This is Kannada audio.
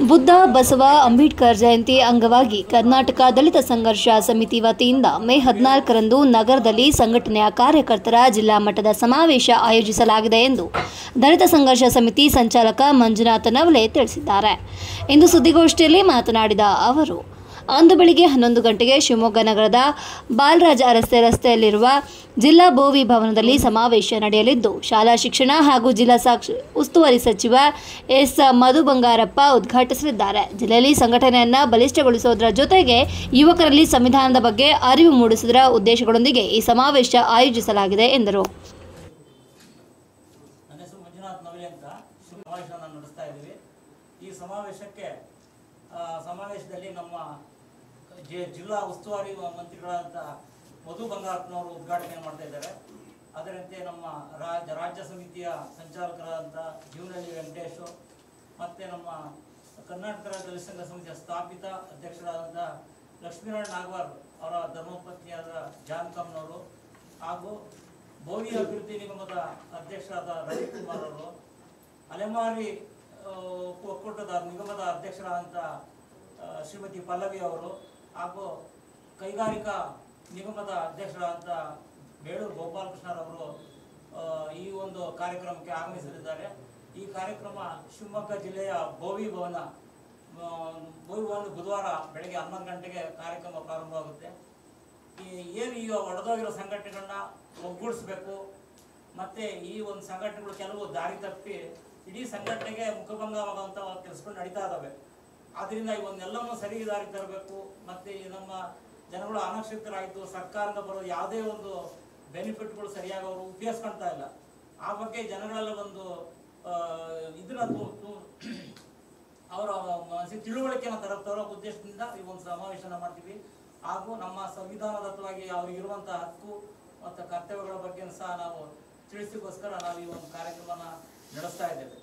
ಬುದ್ಧ ಬಸವ ಅಂಬೇಡ್ಕರ್ ಜಯಂತಿ ಅಂಗವಾಗಿ ಕರ್ನಾಟಕ ದಲಿತ ಸಂಘರ್ಷ ಸಮಿತಿ ವತಿಯಿಂದ ಮೇ 14ರಂದು ನಗರದಲ್ಲಿ ಸಂಘಟನೆಯ ಕಾರ್ಯಕರ್ತರ ಜಿಲ್ಲಾ ಮಟ್ಟದ ಸಮಾವೇಶ ಆಯೋಜಿಸಲಾಗಿದೆ ಎಂದು ದಲಿತ ಸಂಘರ್ಷ ಸಮಿತಿ ಸಂಚಾಲಕ ಮಂಜುನಾಥ ನವಲೆ ತಿಳಿಸಿದ್ದಾರೆ. ಇಂದು ಸುದ್ದಿಗೋಷ್ಠಿಯಲ್ಲಿ ಮಾತನಾಡಿದ ಅವರು, ಅಂದು ಬೆಳಿಗ್ಗೆ 11 ಗಂಟೆಗೆ ಶಿವಮೊಗ್ಗ ನಗರದ ಬಾಲರಾಜ ರಸ್ತೆಯಲ್ಲಿರುವ ಜಿಲ್ಲಾ ಬೋವಿ ಭವನದಲ್ಲಿ ಸಮಾವೇಶ ನಡೆಯಲಿದ್ದು, ಶಾಲಾ ಶಿಕ್ಷಣ ಹಾಗೂ ಜಿಲ್ಲಾ ಉಸ್ತುವಾರಿ ಸಚಿವ ಎಸ್. ಮಧು ಬಂಗಾರಪ್ಪ ಉದ್ಘಾಟಿಸಲಿದ್ದಾರೆ. ಜಿಲ್ಲೆಯಲ್ಲಿ ಸಂಘಟನೆಯನ್ನು ಬಲಿಷ್ಠಗೊಳಿಸುವುದರ ಜೊತೆಗೆ ಯುವಕರಲ್ಲಿ ಸಂವಿಧಾನದ ಬಗ್ಗೆ ಅರಿವು ಮೂಡಿಸುವುದರ ಉದ್ದೇಶಗಳೊಂದಿಗೆ ಈ ಸಮಾವೇಶ ಆಯೋಜಿಸಲಾಗಿದೆ ಎಂದರು. ಸಮಾವೇಶದಲ್ಲಿ ನಮ್ಮ ಜಿಲ್ಲಾ ಉಸ್ತುವಾರಿ ಮಂತ್ರಿಗಳಾದ ಮಧು ಬಂಗಾರಪ್ಪನವರು ಉದ್ಘಾಟನೆ ಮಾಡ್ತಾ ಇದ್ದಾರೆ. ಅದರಂತೆ ನಮ್ಮ ರಾಜ್ಯ ಸಮಿತಿಯ ಸಂಚಾಲಕರಾದಂಥ ಜೀವನಹಳ್ಳಿ ವೆಂಕಟೇಶ್ ಮತ್ತು ನಮ್ಮ ಕರ್ನಾಟಕ ದಲಿತ ಸಂಘ ಸಮಿತಿಯ ಸ್ಥಾಪಿತ ಅಧ್ಯಕ್ಷರಾದಂಥ ಲಕ್ಷ್ಮೀನಾರಾಯಣ ನಾಗವಾರ್ ಅವರ ಧರ್ಮಪತ್ನಿಯಾದ ಜಾನ್ಕಮ್ನವರು ಹಾಗೂ ಬೋವಿ ಅಭಿವೃದ್ಧಿ ನಿಗಮದ ಅಧ್ಯಕ್ಷರಾದ ರವಿಕುಮಾರ್ ಅವರು, ಅಲೆಮಾರಿ ಒಕ್ಕೂಟದ ನಿಗಮದ ಅಧ್ಯಕ್ಷರಾದಂಥ ಶ್ರೀಮತಿ ಪಲ್ಲವಿ ಅವರು ಹಾಗೂ ಕೈಗಾರಿಕಾ ನಿಗಮದ ಅಧ್ಯಕ್ಷರಾದಂಥ ಬೇಳೂರು ಗೋಪಾಲಕೃಷ್ಣರವರು ಈ ಒಂದು ಕಾರ್ಯಕ್ರಮಕ್ಕೆ ಆಗಮಿಸಲಿದ್ದಾರೆ. ಈ ಕಾರ್ಯಕ್ರಮ ಶಿವಮೊಗ್ಗ ಜಿಲ್ಲೆಯ ಬೋವಿ ಭವನ ಬುಧವಾರ ಬೆಳಗ್ಗೆ 11 ಗಂಟೆಗೆ ಕಾರ್ಯಕ್ರಮ ಪ್ರಾರಂಭವಾಗುತ್ತೆ. ಏನು ಈ ಒಡೆದೋಗಿರೋ ಸಂಘಟನೆಗಳನ್ನ ಒಗ್ಗೂಡಿಸ್ಬೇಕು, ಮತ್ತು ಈ ಒಂದು ಸಂಘಟನೆಗಳು ಕೆಲವು ದಾರಿ ತಪ್ಪಿ ಇಡೀ ಸಂಘಟನೆಗೆ ಮುಖಭಂಗವಾಗುವಂಥ ಕೆಲಸಗಳು ನಡೀತಾ ಇದ್ದಾವೆ. ಆದ್ದರಿಂದ ಇವನ್ನೆಲ್ಲವನ್ನೂ ಸರಿ ದಾರಿ ತರಬೇಕು. ಮತ್ತು ನಮ್ಮ ಜನಗಳು ಅನಕ್ಷಿತರಾಯಿತು, ಸರ್ಕಾರದಿಂದ ಬರೋ ಯಾವುದೇ ಒಂದು ಬೆನಿಫಿಟ್ಗಳು ಸರಿಯಾಗಿ ಅವರು ಉಪಯೋಗಿಸ್ಕೊಳ್ತಾ ಇಲ್ಲ. ಆ ಬಗ್ಗೆ ಜನಗಳೆಲ್ಲ ಒಂದು ಇದನ್ನ ಅವರ ತಿಳುವಳಿಕೆಯನ್ನು ತರೋ ಉದ್ದೇಶದಿಂದ ಈ ಒಂದು ಸಮಾವೇಶನ ಮಾಡ್ತೀವಿ. ಹಾಗೂ ನಮ್ಮ ಸಂವಿಧಾನದತ್ತವಾಗಿ ಅವರಿಗಿರುವಂಥ ಹಕ್ಕು ಮತ್ತು ಕರ್ತವ್ಯಗಳ ಬಗ್ಗೆ ಸಹ ನಾವು ತಿಳಿಸಿಗೋಸ್ಕರ ನಾವು ಈ ಒಂದು ಕಾರ್ಯಕ್ರಮನ ನಡೆಸ್ತಾ ಇದ್ದೇವೆ.